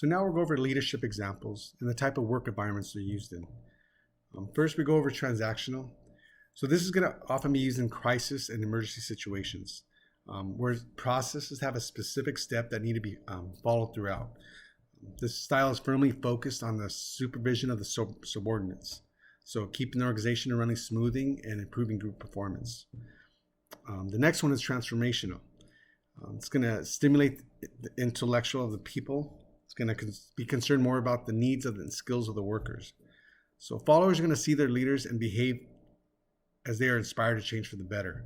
So now we'll go over leadership examples and the type of work environments they're used in. First, we go over transactional. So this is going to often be used in crisis and emergency situations, where processes have a specific step that need to be followed throughout. This style is firmly focused on the supervision of the subordinates, so keeping the organization running smoothly and improving group performance. The next one is transformational. It's going to stimulate the intellectual of the people. It's going to be concerned more about the needs of and skills of the workers. So followers are going to see their leaders and behave as they are inspired to change for the better.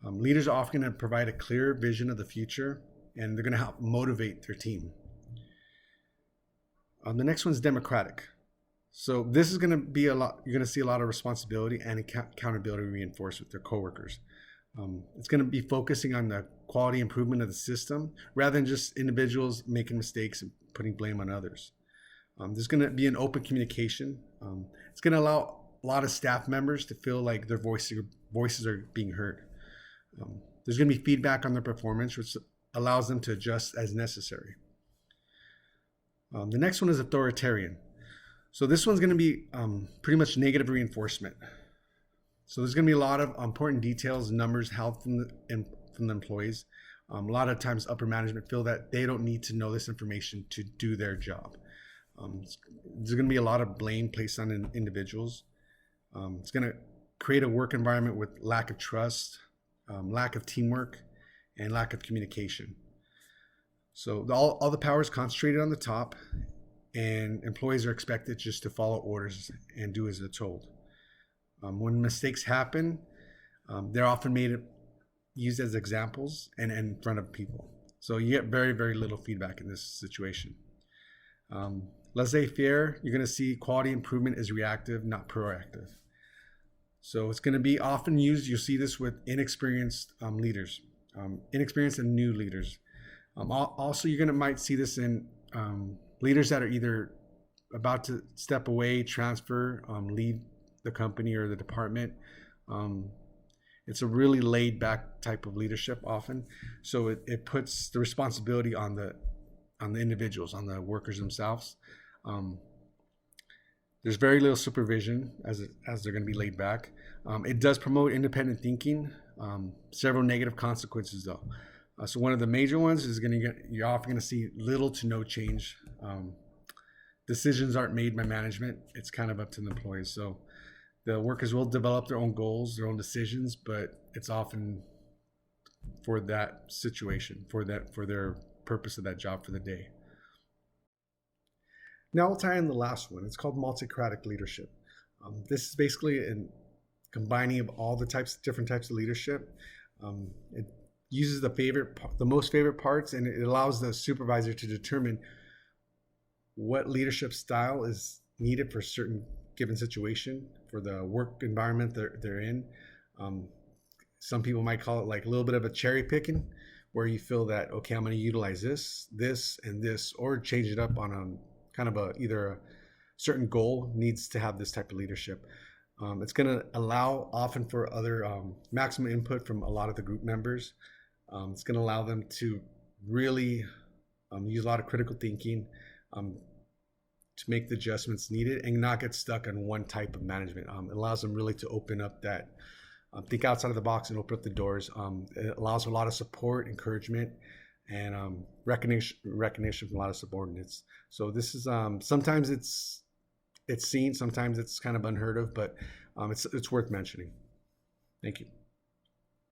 Leaders are often going to provide a clear vision of the future, and they're going to help motivate their team. The next one is democratic. So this is going to be you're going to see a lot of responsibility and accountability reinforced with their coworkers. It's going to be focusing on the quality improvement of the system rather than just individuals making mistakes and putting blame on others. There's going to be an open communication. It's going to allow a lot of staff members to feel like their voices are being heard. There's going to be feedback on their performance, which allows them to adjust as necessary. The next one is authoritarian. So this one's going to be pretty much negative reinforcement. So there's going to be a lot of important details, numbers held from the employees. A lot of times upper management feel that they don't need to know this information to do their job. There's going to be a lot of blame placed on individuals. It's going to create a work environment with lack of trust, lack of teamwork, and lack of communication. So all the power is concentrated on the top, and employees are expected just to follow orders and do as they're told. When mistakes happen, they're often used as examples and in front of people. So you get very, very little feedback in this situation. Laissez-faire, you're going to see quality improvement is reactive, not proactive. So it's going to be often used, you'll see this with inexperienced leaders, inexperienced and new leaders. Also, might see this in leaders that are either about to step away, transfer, leave the company or the department. It's a really laid back type of leadership often. So it puts the responsibility on the individuals, on the workers themselves. There's very little supervision as they're going to be laid back. It does promote independent thinking. Several negative consequences though. So one of the major ones is you're often going to see little to no change. Decisions aren't made by management. It's kind of up to the employees. So the workers will develop their own goals, their own decisions, but it's often for that situation, for their purpose of that job for the day. Now we'll tie in the last one. It's called multicratic leadership. This is basically a combining of all the different types of leadership. It uses the most favorite parts, and it allows the supervisor to determine what leadership style is needed for a certain given situation, for the work environment they're in. Some people might call it like a little bit of a cherry picking, where you feel that, okay, I'm going to utilize this, and this, or change it up on a kind of either a certain goal needs to have this type of leadership. It's going to allow often for other maximum input from a lot of the group members. It's going to allow them to really use a lot of critical thinking to make the adjustments needed and not get stuck on one type of management. It allows them really to open up that, think outside of the box and open up the doors. It allows a lot of support, encouragement, and recognition from a lot of subordinates. So this is sometimes it's seen, sometimes it's kind of unheard of, but it's worth mentioning. Thank you.